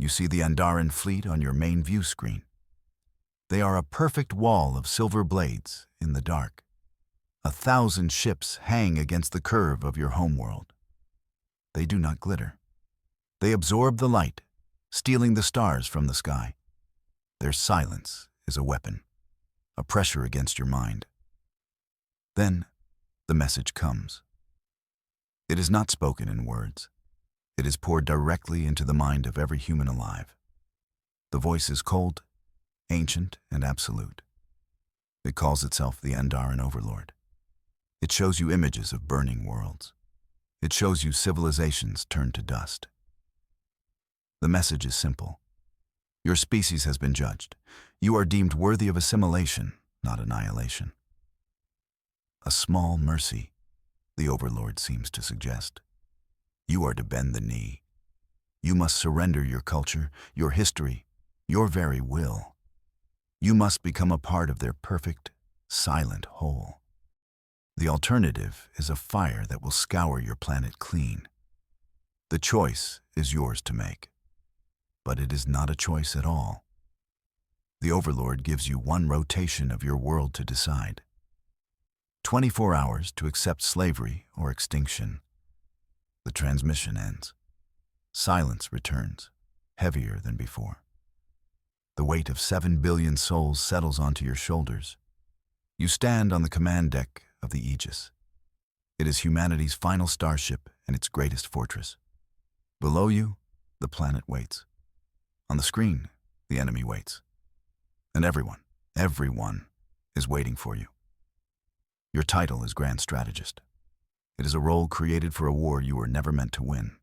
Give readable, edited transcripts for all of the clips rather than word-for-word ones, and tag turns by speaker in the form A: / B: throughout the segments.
A: see the Andaran fleet on your main view screen. They are a perfect wall of silver blades in the dark. 1,000 ships hang against the curve of your homeworld. They do not glitter. They absorb the light, stealing the stars from the sky. Their silence is a weapon, a pressure against your mind. Then the message comes. It is not spoken in words. It is poured directly into the mind of every human alive. The voice is cold, ancient, and absolute. It calls itself the Andaran Overlord. It shows you images of burning worlds. It shows you civilizations turned to dust. The message is simple. Your species has been judged. You are deemed worthy of assimilation, not annihilation. A small mercy, the Overlord seems to suggest. You are to bend the knee. You must surrender your culture, your history, your very will. You must become a part of their perfect, silent whole. The alternative is a fire that will scour your planet clean. The choice is yours to make. But it is not a choice at all. The Overlord gives you one rotation of your world to decide. 24 hours to accept slavery or extinction. The transmission ends. Silence returns, heavier than before. The weight of 7 billion souls settles onto your shoulders. You stand on the command deck of the Aegis. It is humanity's final starship and its greatest fortress. Below you, the planet waits. On the screen, the enemy waits. And everyone is waiting for you. Your title is Grand Strategist. It is a role created for a war you were never meant to win.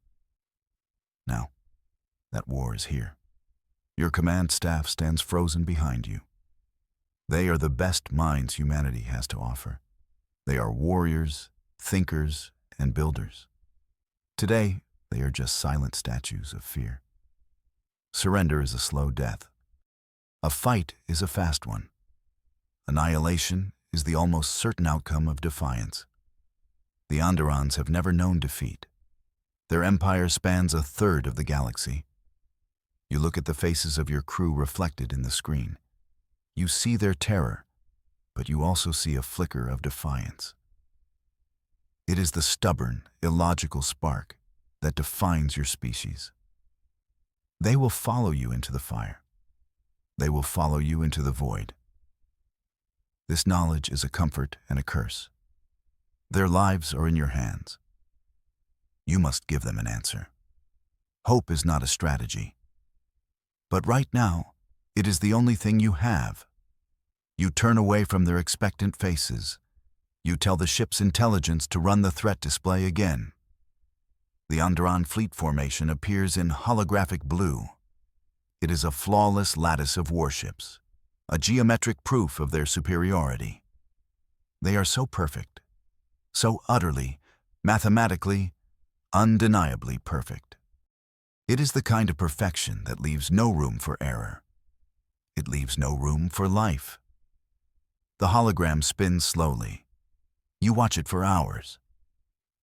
A: Now, that war is here. Your command staff stands frozen behind you. They are the best minds humanity has to offer. They are warriors, thinkers, and builders. Today, they are just silent statues of fear. Surrender is a slow death. A fight is a fast one. Annihilation is the almost certain outcome of defiance. The Andarans have never known defeat. Their empire spans 1/3 of the galaxy. You look at the faces of your crew reflected in the screen. You see their terror, but you also see a flicker of defiance. It is the stubborn, illogical spark that defines your species. They will follow you into the fire. They will follow you into the void. This knowledge is a comfort and a curse. Their lives are in your hands. You must give them an answer. Hope is not a strategy. But right now, it is the only thing you have. You turn away from their expectant faces. You tell the ship's intelligence to run the threat display again. The Andaran fleet formation appears in holographic blue. It is a flawless lattice of warships, a geometric proof of their superiority. They are so perfect, so utterly, mathematically, undeniably perfect. It is the kind of perfection that leaves no room for error. It leaves no room for life. The hologram spins slowly. You watch it for hours.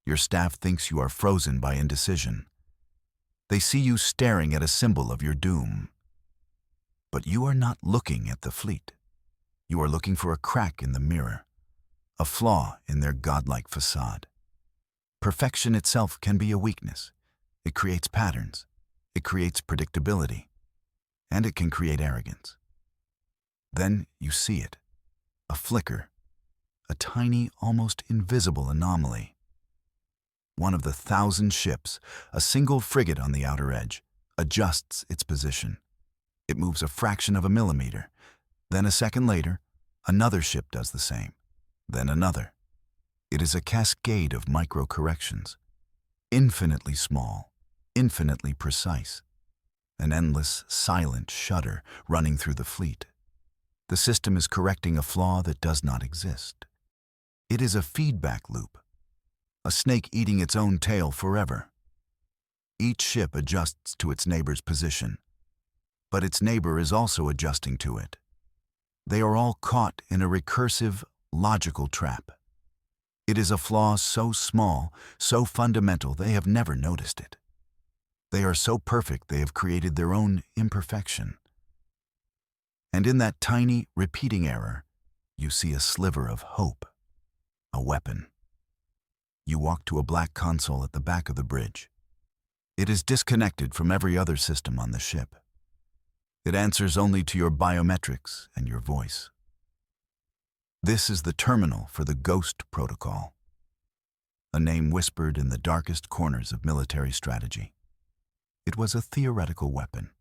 A: Your staff thinks you are frozen by indecision. They see you staring at a symbol of your doom. But you are not looking at the fleet. You are looking for a crack in the mirror, a flaw in their godlike facade. Perfection itself can be a weakness. It creates patterns. It creates predictability. And it can create arrogance. Then you see it, a flicker, a tiny, almost invisible anomaly. One of the 1,000 ships, a single frigate on the outer edge, adjusts its position. It moves a fraction of a millimeter. Then a second later, another ship does the same. Then another. It is a cascade of micro-corrections. Infinitely small, infinitely precise. An endless, silent shudder running through the fleet. The system is correcting a flaw that does not exist. It is a feedback loop. A snake eating its own tail forever. Each ship adjusts to its neighbor's position, but its neighbor is also adjusting to it. They are all caught in a recursive, logical trap. It is a flaw so small, so fundamental they have never noticed it. They are so perfect they have created their own imperfection. And in that tiny, repeating error, you see a sliver of hope, a weapon. You walk to a black console at the back of the bridge. It is disconnected from every other system on the ship. It answers only to your biometrics and your voice. This is the terminal for the Ghost Protocol, a name whispered in the darkest corners of military strategy. It was a theoretical weapon,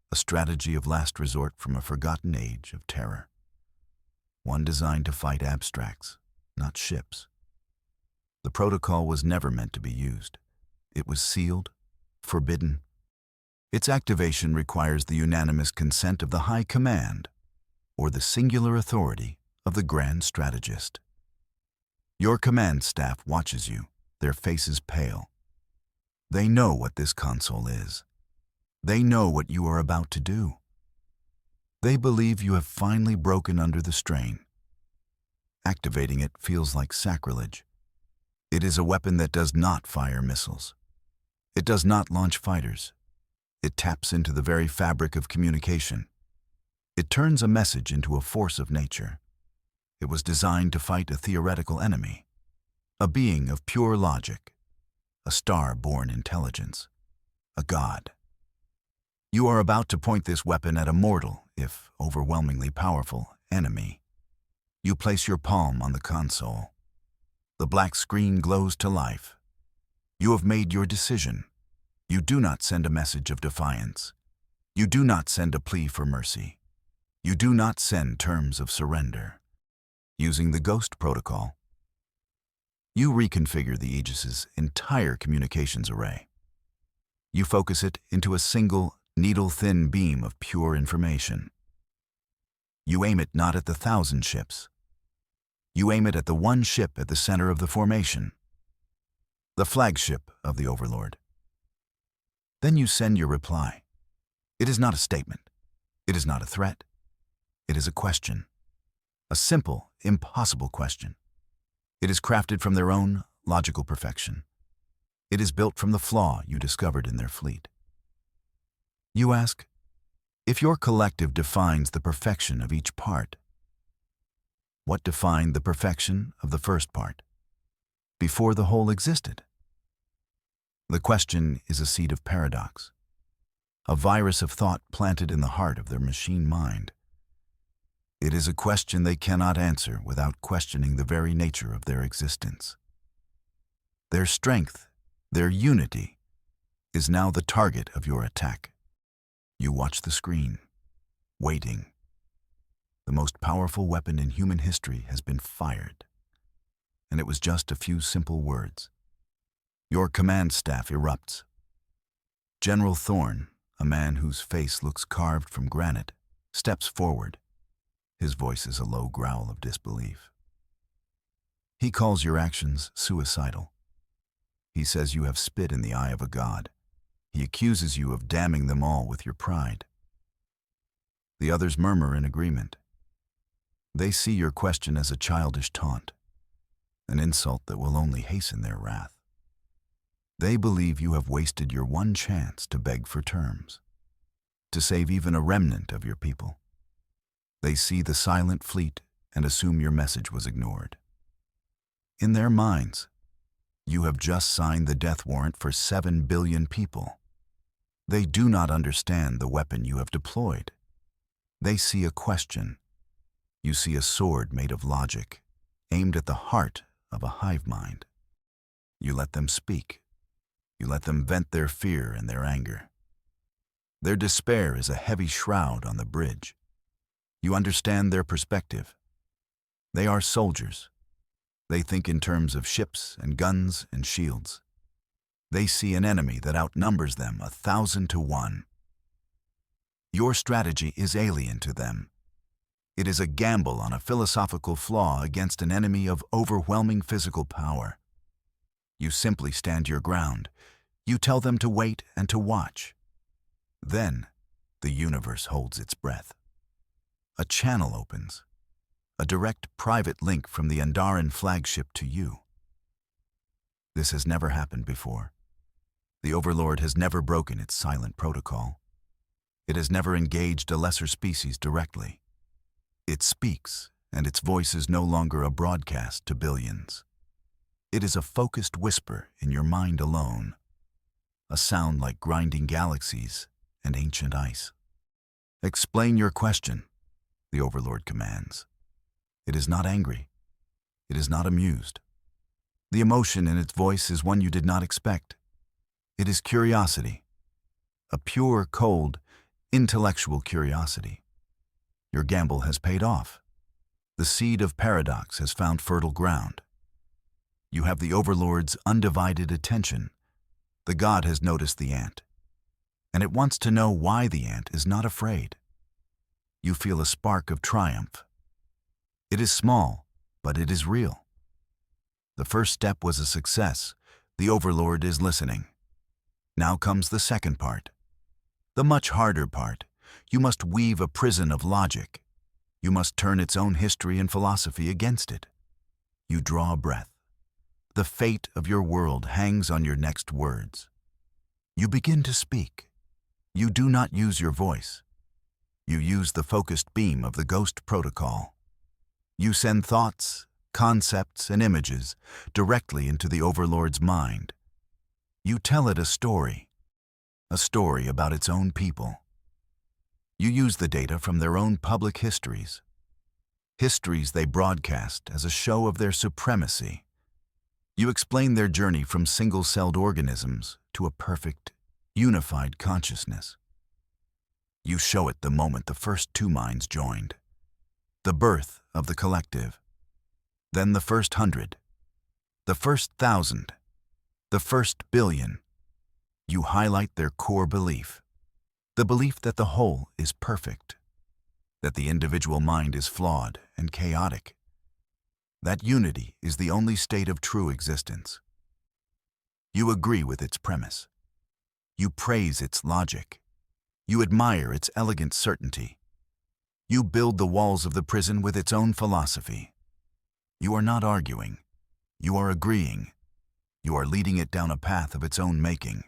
A: a strategy of last resort from a forgotten age of terror, one designed to fight abstracts, not ships. The protocol was never meant to be used. It was sealed, forbidden. Its activation requires the unanimous consent of the High Command or the singular authority of the Grand Strategist. Your command staff watches you, their faces pale. They know what this console is. They know what you are about to do. They believe you have finally broken under the strain. Activating it feels like sacrilege. It is a weapon that does not fire missiles. It does not launch fighters. It taps into the very fabric of communication. It turns a message into a force of nature. It was designed to fight a theoretical enemy, a being of pure logic, a star-born intelligence, a god. You are about to point this weapon at a mortal, if overwhelmingly powerful, enemy. You place your palm on the console. The black screen glows to life. You have made your decision. You do not send a message of defiance. You do not send a plea for mercy. You do not send terms of surrender. Using the Ghost Protocol, you reconfigure the Aegis's entire communications array. You focus it into a single, needle-thin beam of pure information. You aim it not at the 1,000 ships. You aim it at the one ship at the center of the formation, the flagship of the Overlord. Then you send your reply. It is not a statement. It is not a threat. It is a question. A simple, impossible question. It is crafted from their own logical perfection. It is built from the flaw you discovered in their fleet. You ask, if your collective defines the perfection of each part, what defined the perfection of the first part, before the whole existed? The question is a seed of paradox, a virus of thought planted in the heart of their machine mind. It is a question they cannot answer without questioning the very nature of their existence. Their strength, their unity, is now the target of your attack. You watch the screen, waiting. The most powerful weapon in human history has been fired. And it was just a few simple words. Your command staff erupts. General Thorne, a man whose face looks carved from granite, steps forward. His voice is a low growl of disbelief. He calls your actions suicidal. He says you have spit in the eye of a god. He accuses you of damning them all with your pride. The others murmur in agreement. They see your question as a childish taunt, an insult that will only hasten their wrath. They believe you have wasted your one chance to beg for terms, to save even a remnant of your people. They see the silent fleet and assume your message was ignored. In their minds, you have just signed the death warrant for 7 billion people. They do not understand the weapon you have deployed. They see a question. You see a sword made of logic, aimed at the heart of a hive mind. You let them speak. You let them vent their fear and their anger. Their despair is a heavy shroud on the bridge. You understand their perspective. They are soldiers. They think in terms of ships and guns and shields. They see an enemy that outnumbers them 1,000 to 1. Your strategy is alien to them. It is a gamble on a philosophical flaw against an enemy of overwhelming physical power. You simply stand your ground. You tell them to wait and to watch. Then, the universe holds its breath. A channel opens, a direct private link from the Andaran flagship to you. This has never happened before. The Overlord has never broken its silent protocol. It has never engaged a lesser species directly. It speaks, and its voice is no longer a broadcast to billions. It is a focused whisper in your mind alone, a sound like grinding galaxies and ancient ice. Explain your question, the Overlord commands. It is not angry. It is not amused. The emotion in its voice is one you did not expect. It is curiosity, a pure, cold, intellectual curiosity. Your gamble has paid off. The seed of paradox has found fertile ground. You have the Overlord's undivided attention. The god has noticed the ant, and it wants to know why the ant is not afraid. You feel a spark of triumph. It is small, but it is real. The first step was a success. The Overlord is listening. Now comes the second part, the much harder part. You must weave a prison of logic. You must turn its own history and philosophy against it. You draw a breath. The fate of your world hangs on your next words. You begin to speak. You do not use your voice. You use the focused beam of the ghost protocol. You send thoughts, concepts, and images directly into the Overlord's mind. You tell it a story about its own people. You use the data from their own public histories they broadcast as a show of their supremacy. You explain their journey from single-celled organisms to a perfect, unified consciousness. You show it the moment the first two minds joined, the birth of the collective, then the first 100, the first 1,000, the first billion. You highlight their core belief, the belief that the whole is perfect, that the individual mind is flawed and chaotic. That unity is the only state of true existence. You agree with its premise. You praise its logic. You admire its elegant certainty. You build the walls of the prison with its own philosophy. You are not arguing. You are agreeing. You are leading it down a path of its own making.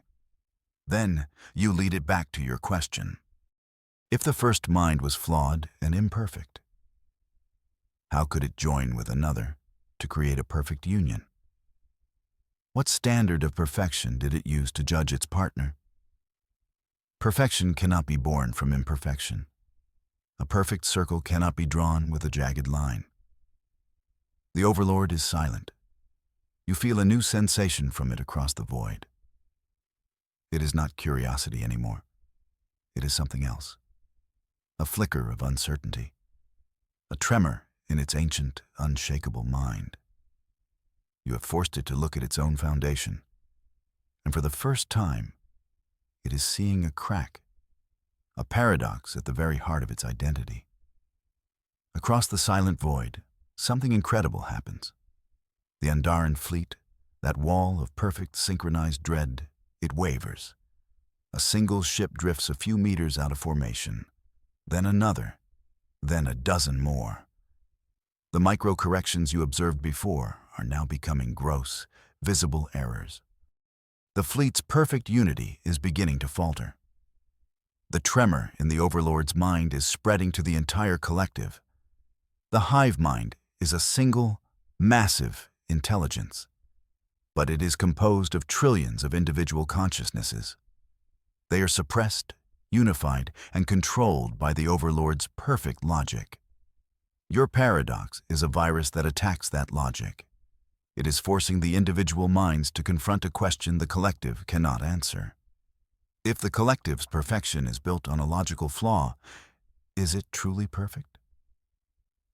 A: Then you lead it back to your question. If the first mind was flawed and imperfect, how could it join with another to create a perfect union? What standard of perfection did it use to judge its partner? Perfection cannot be born from imperfection. A perfect circle cannot be drawn with a jagged line. The Overlord is silent. You feel a new sensation from it across the void. It is not curiosity anymore. It is something else. A flicker of uncertainty. A tremor in its ancient, unshakable mind. You have forced it to look at its own foundation, and for the first time, it is seeing a crack, a paradox at the very heart of its identity. Across the silent void, something incredible happens. The Andaran fleet, that wall of perfect synchronized dread, it wavers. A single ship drifts a few meters out of formation, then another, then a dozen more. The micro-corrections you observed before are now becoming gross, visible errors. The fleet's perfect unity is beginning to falter. The tremor in the Overlord's mind is spreading to the entire collective. The hive mind is a single, massive intelligence, but it is composed of trillions of individual consciousnesses. They are suppressed, unified, and controlled by the Overlord's perfect logic. Your paradox is a virus that attacks that logic. It is forcing the individual minds to confront a question the collective cannot answer. If the collective's perfection is built on a logical flaw, is it truly perfect?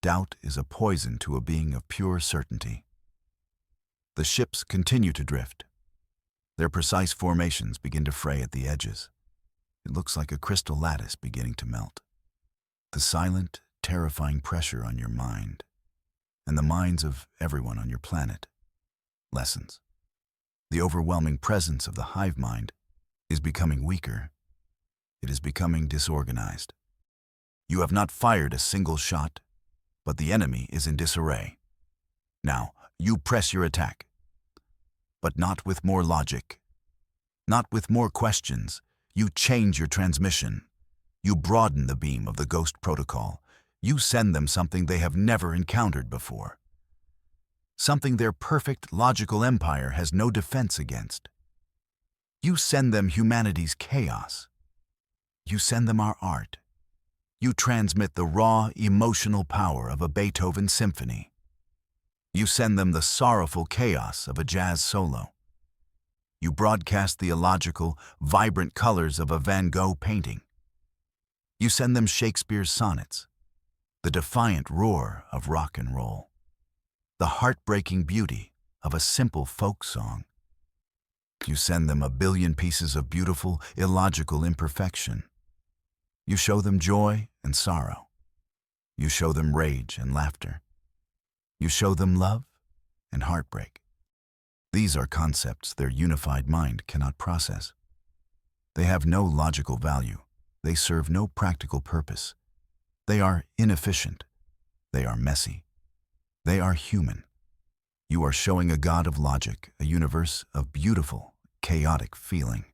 A: Doubt is a poison to a being of pure certainty. The ships continue to drift. Their precise formations begin to fray at the edges. It looks like a crystal lattice beginning to melt. The silent, terrifying pressure on your mind, and the minds of everyone on your planet, lessens. The overwhelming presence of the hive mind is becoming weaker. It is becoming disorganized. You have not fired a single shot, but the enemy is in disarray. Now, you press your attack, but not with more logic. Not with more questions. You change your transmission. You broaden the beam of the Ghost Protocol. You send them something they have never encountered before. Something their perfect, logical empire has no defense against. You send them humanity's chaos. You send them our art. You transmit the raw, emotional power of a Beethoven symphony. You send them the sorrowful chaos of a jazz solo. You broadcast the illogical, vibrant colors of a Van Gogh painting. You send them Shakespeare's sonnets, the defiant roar of rock and roll, the heartbreaking beauty of a simple folk song. You send them a billion pieces of beautiful, illogical imperfection. You show them joy and sorrow. You show them rage and laughter. You show them love and heartbreak. These are concepts their unified mind cannot process. They have no logical value. They serve no practical purpose. They are inefficient. They are messy. They are human. You are showing a God of logic, a universe of beautiful, chaotic feeling,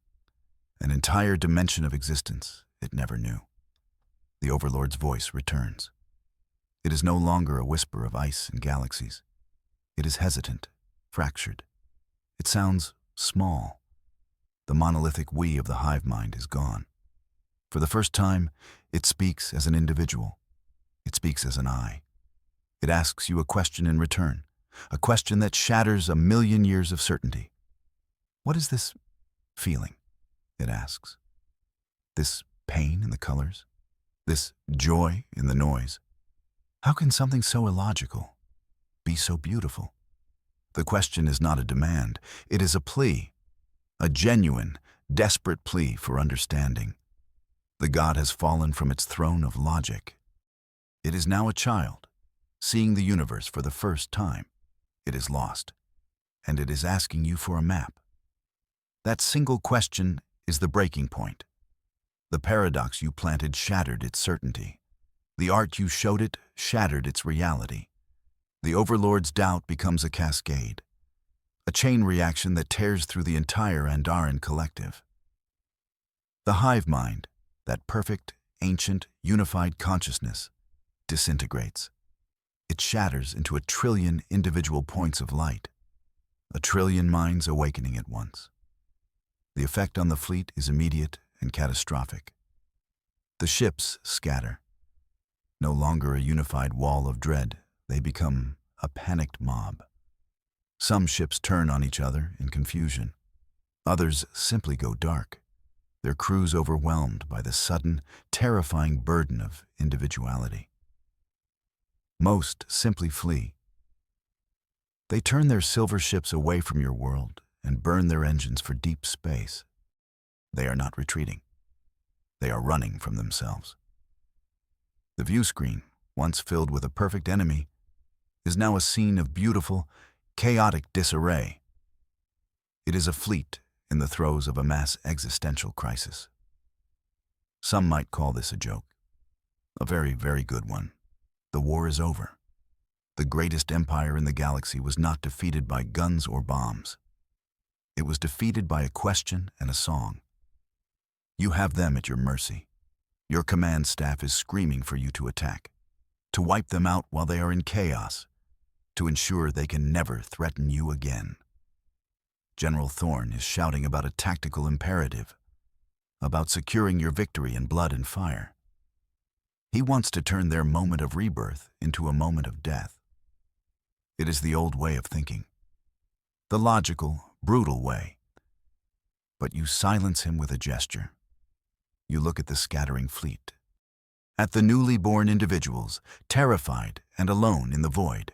A: an entire dimension of existence it never knew. The Overlord's voice returns. It is no longer a whisper of ice and galaxies. It is hesitant, fractured. It sounds small. The monolithic we of the hive mind is gone. For the first time, it speaks as an individual. It speaks as an I. It asks you a question in return, a question that shatters a million years of certainty. What is this feeling? It asks. This pain in the colors? This joy in the noise? How can something so illogical be so beautiful? The question is not a demand. It is a plea, a genuine, desperate plea for understanding. The God has fallen from its throne of logic. It is now a child, seeing the universe for the first time. It is lost, and it is asking you for a map. That single question is the breaking point. The paradox you planted shattered its certainty. The art you showed it shattered its reality. The Overlord's doubt becomes a cascade, a chain reaction that tears through the entire Andaran collective. The hive mind, that perfect, ancient, unified consciousness, disintegrates. It shatters into a trillion individual points of light, a trillion minds awakening at once. The effect on the fleet is immediate and catastrophic. The ships scatter. No longer a unified wall of dread, they become a panicked mob. Some ships turn on each other in confusion. Others simply go dark, their crews overwhelmed by the sudden, terrifying burden of individuality. Most simply flee. They turn their silver ships away from your world and burn their engines for deep space. They are not retreating. They are running from themselves. The view screen, once filled with a perfect enemy, is now a scene of beautiful, chaotic disarray. It is a fleet in the throes of a mass existential crisis. Some might call this a joke. A very, very good one. The war is over. The greatest empire in the galaxy was not defeated by guns or bombs. It was defeated by a question and a song. You have them at your mercy. Your command staff is screaming for you to attack, to wipe them out while they are in chaos, to ensure they can never threaten you again. General Thorne is shouting about a tactical imperative, about securing your victory in blood and fire. He wants to turn their moment of rebirth into a moment of death. It is the old way of thinking, the logical, brutal way. But you silence him with a gesture. You look at the scattering fleet, at the newly born individuals, terrified and alone in the void.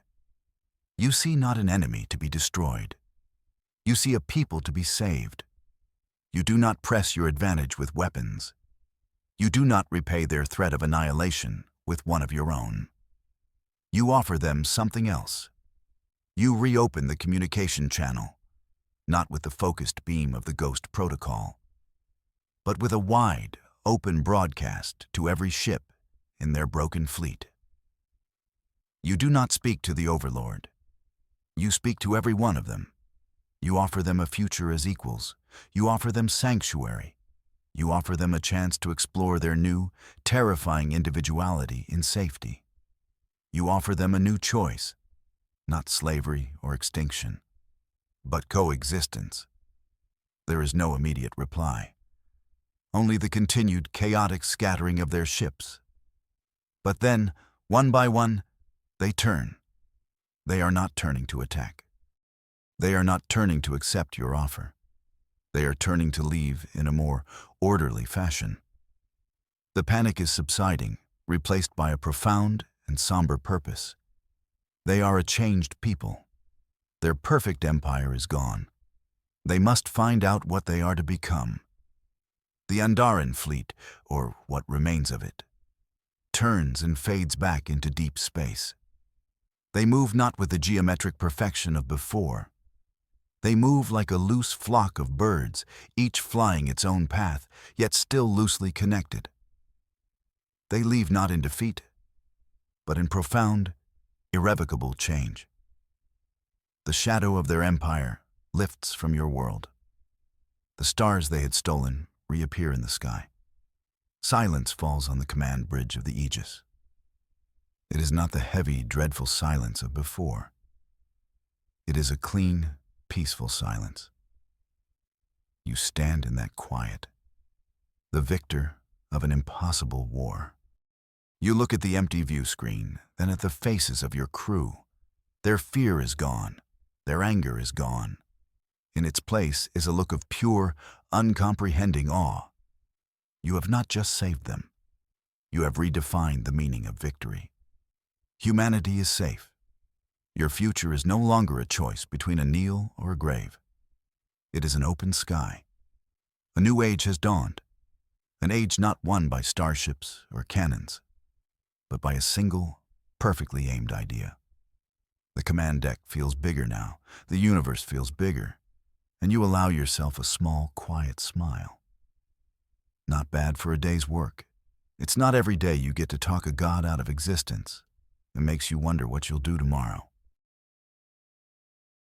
A: You see not an enemy to be destroyed. You see a people to be saved. You do not press your advantage with weapons. You do not repay their threat of annihilation with one of your own. You offer them something else. You reopen the communication channel, not with the focused beam of the Ghost Protocol, but with a wide, open broadcast to every ship in their broken fleet. You do not speak to the Overlord. You speak to every one of them. You offer them a future as equals. You offer them sanctuary. You offer them a chance to explore their new, terrifying individuality in safety. You offer them a new choice, not slavery or extinction, but coexistence. There is no immediate reply, only the continued chaotic scattering of their ships. But then, one by one, they turn. They are not turning to attack. They are not turning to accept your offer. They are turning to leave in a more orderly fashion. The panic is subsiding, replaced by a profound and somber purpose. They are a changed people. Their perfect empire is gone. They must find out what they are to become. The Andaran fleet, or what remains of it, turns and fades back into deep space. They move not with the geometric perfection of before. They move like a loose flock of birds, each flying its own path, yet still loosely connected. They leave not in defeat, but in profound, irrevocable change. The shadow of their empire lifts from your world. The stars they had stolen reappear in the sky. Silence falls on the command bridge of the Aegis. It is not the heavy, dreadful silence of before. It is a clean, peaceful silence. You stand in that quiet, the victor of an impossible war. You look at the empty view screen, then at the faces of your crew. Their fear is gone. Their anger is gone. In its place is a look of pure, uncomprehending awe. You have not just saved them. You have redefined the meaning of victory. Humanity is safe. Your future is no longer a choice between a kneel or a grave. It is an open sky. A new age has dawned, an age not won by starships or cannons, but by a single, perfectly aimed idea. The command deck feels bigger now, the universe feels bigger, and you allow yourself a small, quiet smile. Not bad for a day's work. It's not every day you get to talk a god out of existence. It makes you wonder what you'll do tomorrow.